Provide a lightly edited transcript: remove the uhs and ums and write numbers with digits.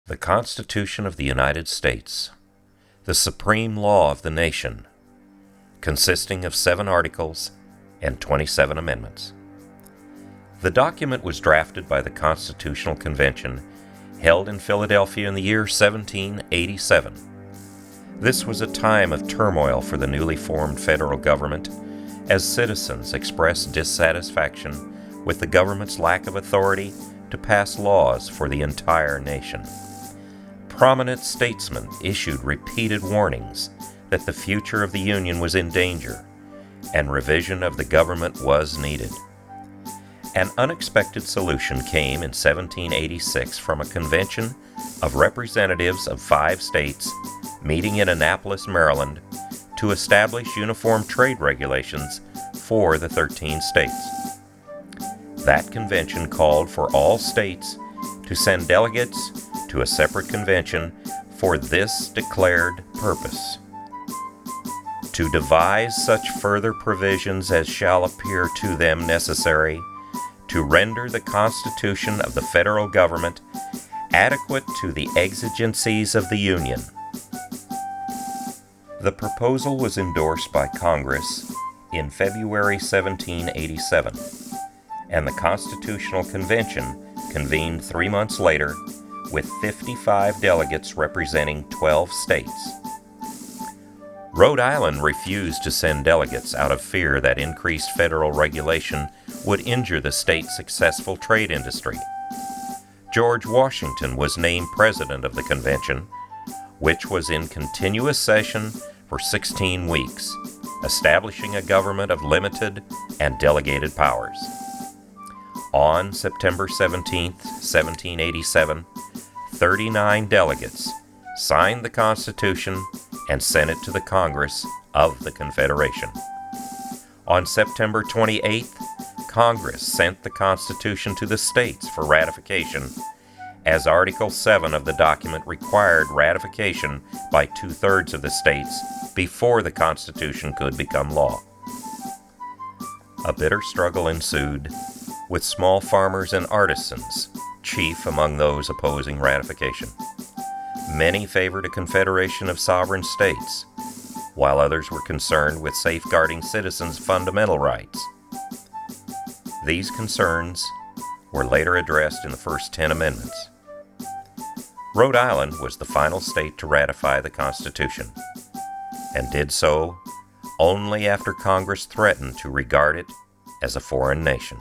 The Constitution of the United States, the supreme law of the nation, consisting of 7 articles and 27 amendments. The document was drafted by the Constitutional Convention held in Philadelphia in the year 1787. This was a time of turmoil for the newly formed federal government as citizens expressed dissatisfaction with the government's lack of authority to pass laws for the entire nation. Prominent statesmen issued repeated warnings that the future of the Union was in danger and revision of the government was needed. An unexpected solution came in 1786 from a convention of representatives of 5 states meeting in Annapolis, Maryland, to establish uniform trade regulations for the 13 states. That convention called for all states to send delegates to a separate convention for this declared purpose: to devise such further provisions as shall appear to them necessary to render the Constitution of the federal government adequate to the exigencies of the Union. The proposal was endorsed by Congress in February 1787, and the Constitutional Convention convened 3 months later with 55 delegates representing 12 states. Rhode Island refused to send delegates out of fear that increased federal regulation would injure the state's successful trade industry. George Washington was named president of the convention, which was in continuous session for 16 weeks, establishing a government of limited and delegated powers. On September 17, 1787, 39 delegates signed the Constitution and sent it to the Congress of the Confederation. On September 28th, Congress sent the Constitution to the states for ratification, as Article 7 of the document required ratification by 2/3 of the states before the Constitution could become law. A bitter struggle ensued, with small farmers and artisans chief among those opposing ratification. Many favored a confederation of sovereign states, while others were concerned with safeguarding citizens' fundamental rights. These concerns were later addressed in the first 10 amendments. Rhode Island was the final state to ratify the Constitution, and did so only after Congress threatened to regard it as a foreign nation.